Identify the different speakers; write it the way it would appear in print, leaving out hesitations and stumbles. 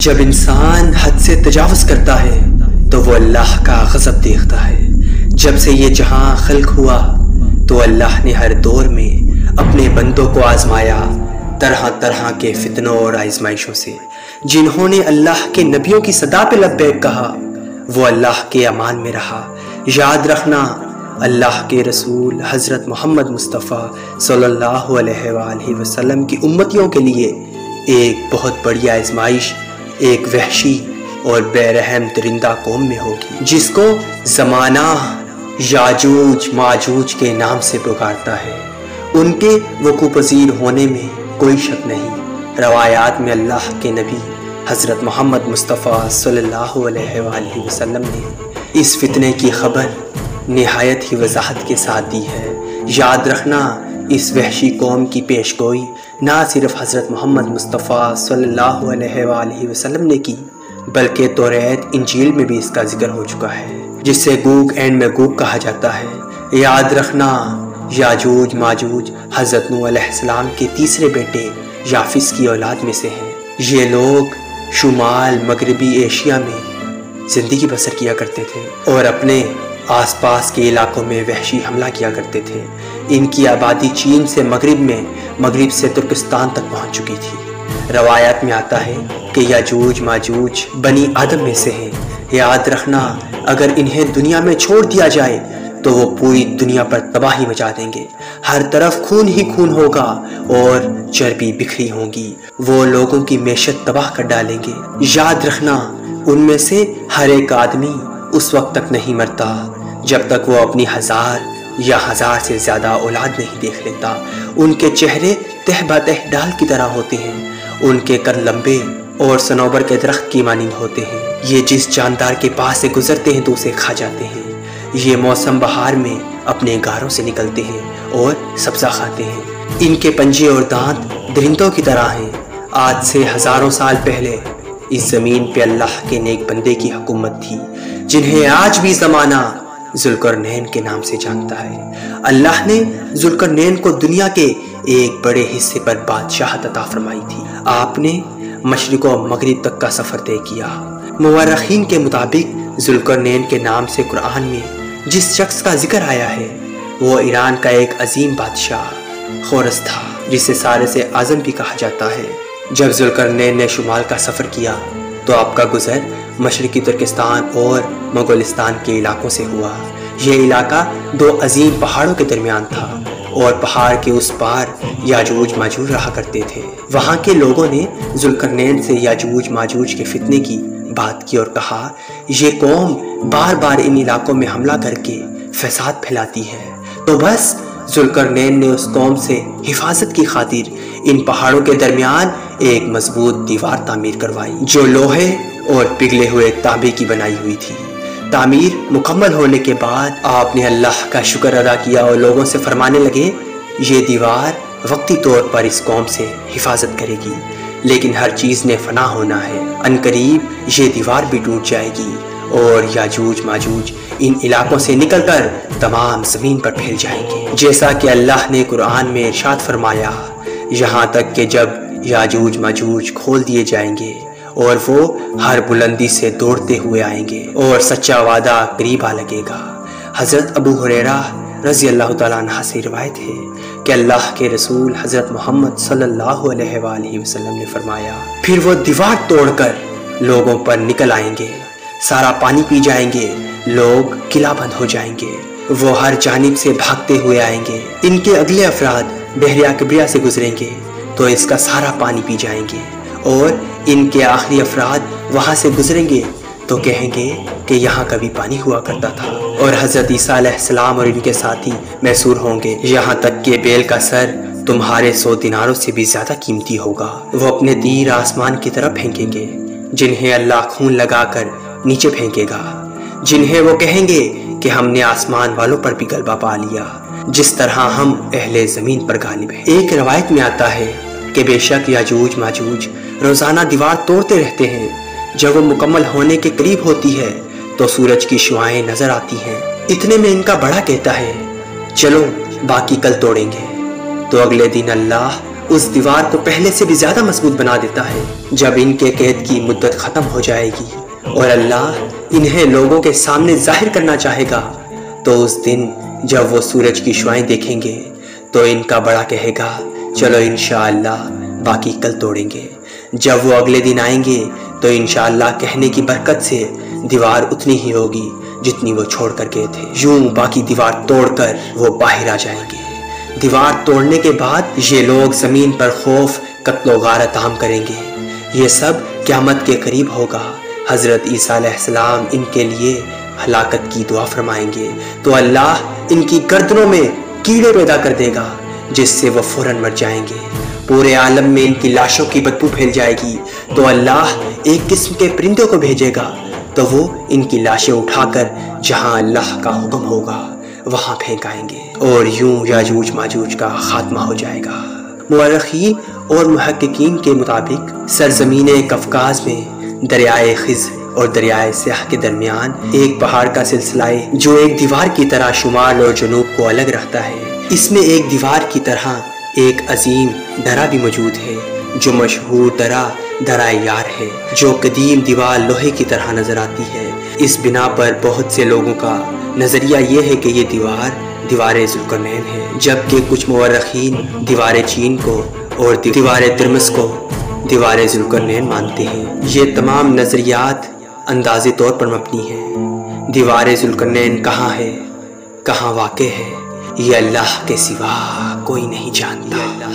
Speaker 1: جب انسان حد سے تجاوز کرتا ہے تو وہ اللہ کا غضب دیکھتا ہے۔ جب سے یہ جہاں خلق ہوا تو اللہ نے ہر دور میں اپنے بندوں کو آزمایا طرح طرح کے فتنوں اور آزمائشوں سے۔ جنہوں نے اللہ کے نبیوں کی صدا پہ لبیک کہا وہ اللہ کے امان میں رہا۔ یاد رکھنا، اللہ کے رسول حضرت محمد مصطفیٰ صلی اللہ علیہ وآلہ وسلم کی امتیوں کے لیے ایک بہت بڑی آزمائش ایک وحشی اور بے رحم درندہ قوم میں ہوگی، جس کو زمانہ یاجوج ماجوج کے نام سے پکارتا ہے۔ ان کے وقوع پذیر ہونے میں کوئی شک نہیں۔ روایات میں اللہ کے نبی حضرت محمد مصطفیٰ صلی اللہ علیہ وآلہ وسلم نے اس فتنے کی خبر نہایت ہی وضاحت کے ساتھ دی ہے۔ یاد رکھنا، اس وحشی قوم کی پیش گوئی نہ صرف حضرت محمد مصطفیٰ صلی اللہ علیہ وآلہ وسلم نے کی بلکہ توریت انجیل میں بھی اس کا ذکر ہو چکا ہے، جس سے گوگ اینڈ میگوگ کہا جاتا ہے۔ یاد رکھنا، یاجوج ماجوج حضرت نوح علیہ السلام کے تیسرے بیٹے یافس کی اولاد میں سے ہیں۔ یہ لوگ شمال مغربی ایشیا میں زندگی بسر کیا کرتے تھے اور اپنے آس پاس کے علاقوں میں وحشی حملہ کیا کرتے تھے۔ ان کی آبادی چین سے مغرب سے ترکستان تک پہنچ چکی تھی۔ روایات میں آتا ہے کہ یاجوج ماجوج بنی آدم میں سے ہیں۔ یاد رکھنا، اگر انہیں دنیا میں چھوڑ دیا جائے تو وہ پوری دنیا پر تباہی مچا دیں گے۔ ہر طرف خون ہی خون ہوگا اور چربی بکھری ہوں گی۔ وہ لوگوں کی معیشت تباہ کر ڈالیں گے۔ یاد رکھنا، ان میں سے ہر ایک آدمی اس وقت تک نہیں مرتا جب تک وہ اپنی 1000 یا 1000 سے زیادہ اولاد نہیں دیکھ لیتا۔ ان کے چہرے تہ بتہ ڈال کی طرح ہوتے ہیں۔ ان کے قد لمبے اور صنوبر کے درخت کی مانند ہوتے ہیں۔ یہ جس جاندار کے پاس سے گزرتے ہیں تو اسے کھا جاتے ہیں۔ یہ موسم بہار میں اپنے گاروں سے نکلتے ہیں اور سبزہ کھاتے ہیں۔ ان کے پنجے اور دانت درندوں کی طرح ہیں۔ آج سے ہزاروں سال پہلے اس زمین پہ اللہ کے نیک بندے کی حکومت تھی، جنہیں آج بھی زمانہ ذوالقرنین کے نام سے جانتا ہے۔ اللہ نے ذوالقرنین کو دنیا کے ایک بڑے حصے پر بادشاہت عطا فرمائی تھی۔ آپ نے مشرق و مغرب تک کا سفر طے کیا۔ مورخین کے مطابق ذوالقرنین کے نام سے قرآن میں جس شخص کا ذکر آیا ہے وہ ایران کا ایک عظیم بادشاہ خورس تھا، جسے سارس اعظم بھی کہا جاتا ہے۔ جب ذوالقرنین نے شمال کا سفر کیا تو آپ کا گزر مشرقی ترکستان اور مغولستان کے علاقوں سے ہوا۔ یہ علاقہ 2 عظیم پہاڑوں کے درمیان تھا اور پہاڑ کے اس پار یاجوج ماجوج رہا کرتے تھے۔ وہاں کے لوگوں نے ذوالقرنین سے یاجوج ماجوج کے فتنے کی بات کی اور کہا، یہ قوم بار بار ان علاقوں میں حملہ کر کے فساد پھیلاتی ہے، تو بس ذوالقرنین نے اس قوم سے حفاظت کی خاطر ان پہاڑوں کے درمیان ایک مضبوط دیوار تعمیر کروائی جو لوہے اور پگھلے ہوئے تانبے کی بنائی ہوئی تھی۔ تعمیر مکمل ہونے کے بعد آپ نے اللہ کا شکر ادا کیا اور لوگوں سے فرمانے لگے، یہ دیوار وقتی طور پر اس قوم سے حفاظت کرے گی، لیکن ہر چیز نے فنا ہونا ہے۔ عنقریب یہ دیوار بھی ٹوٹ جائے گی اور یاجوج ماجوج ان علاقوں سے نکل کر تمام زمین پر پھیل جائیں گے، جیسا کہ اللہ نے قرآن میں ارشاد فرمایا، یہاں تک کہ جب یاجوج ماجوج کھول دیے جائیں گے اور وہ ہر بلندی سے دوڑتے ہوئے آئیں گے اور سچا وعدہ قریب آ لگے گا۔ حضرت ابو ہریرہ رضی اللہ تعالیٰ عنہ سے روایت ہے کہ اللہ کے رسول حضرت محمد صلی اللہ علیہ وآلہ وسلم نے فرمایا، پھر وہ دیوار توڑ کر لوگوں پر نکل آئیں گے، سارا پانی پی جائیں گے، لوگ قلعہ بند ہو جائیں گے، وہ ہر جانب سے بھاگتے ہوئے آئیں گے۔ ان کے اگلے افراد بحیرہ کبریہ سے گزریں گے تو اس کا سارا پانی پی جائیں گے، اور ان کے آخری افراد وہاں سے گزریں گے تو کہیں گے کہ یہاں کبھی پانی ہوا کرتا تھا، اور حضرت عیسیٰ علیہ السلام اور ان کے ساتھی محصور ہوں گے، یہاں تک کہ بیل کا سر تمہارے 100 دیناروں سے بھی زیادہ قیمتی ہوگا۔ وہ اپنے تیر آسمان کی طرف پھینکیں گے، جنہیں اللہ خون لگا کر نیچے پھینکے گا، جنہیں وہ کہیں گے کہ ہم نے آسمان والوں پر بھی غلبہ پا لیا جس طرح ہم اہل زمین پر غالب ہیں۔ ایک روایت میں آتا ہے کہ بے شک یاجوج ماجوج روزانہ دیوار توڑتے رہتے ہیں، جب وہ مکمل ہونے کے قریب ہوتی ہے تو سورج کی شعاعیں نظر آتی ہیں۔ اتنے میں ان کا بڑا کہتا ہے، چلو باقی کل توڑیں گے، تو اگلے دن اللہ اس دیوار کو پہلے سے بھی زیادہ مضبوط بنا دیتا ہے۔ جب ان کے قید کی مدت ختم ہو جائے گی اور اللہ انہیں لوگوں کے سامنے ظاہر کرنا چاہے گا، تو اس دن جب وہ سورج کی شعاعیں دیکھیں گے تو ان کا بڑا کہے گا چلو انشاءاللہ باقی کل توڑیں گے۔ جب وہ اگلے دن آئیں گے تو انشاءاللہ کہنے کی برکت سے دیوار اتنی ہی ہوگی جتنی وہ چھوڑ کر گئے تھے۔ یوں باقی دیوار توڑ کر وہ باہر آ جائیں گے۔ دیوار توڑنے کے بعد یہ لوگ زمین پر خوف، قتل و غارت عام کریں گے۔ یہ سب قیامت کے قریب ہوگا۔ حضرت عیسیٰ علیہ السلام ان کے لیے ہلاکت کی دعا فرمائیں گے تو اللہ ان کی گردنوں میں کیڑے پیدا کر دے گا جس سے وہ فوراً مر جائیں گے۔ پورے عالم میں ان کی لاشوں کی بدبو پھیل جائے گی تو اللہ ایک قسم کے پرندوں کو بھیجے گا تو وہ ان کی لاشیں اٹھا کر جہاں اللہ کا حکم ہوگا وہاں پھینک آئیں گے، اور یوں یاجوج ماجوج کا خاتمہ ہو جائے گا۔ مورخین اور محققین کے مطابق سرزمین قفقاز میں دریائے خز اور دریائے سیاہ کے درمیان ایک پہاڑ کا سلسلہ ہے جو ایک دیوار کی طرح شمال اور جنوب کو الگ رکھتا ہے۔ اس میں ایک دیوار کی طرح ایک عظیم درہ بھی موجود ہے جو مشہور درہ یار ہے، جو قدیم دیوار لوہے کی طرح نظر آتی ہے۔ اس بنا پر بہت سے لوگوں کا نظریہ یہ ہے کہ یہ دیوار ذوالقرنین ہے، جبکہ کچھ مورخین دیوار چین کو اور دیوار ترمس کو دیوار ذوالقرنین مانتے ہیں۔ یہ تمام نظریات اندازے طور پر مبنی ہیں۔ دیوار ذوالقرنین کہاں ہے، کہاں واقع ہے، یہ اللہ کے سوا کوئی نہیں جانتا۔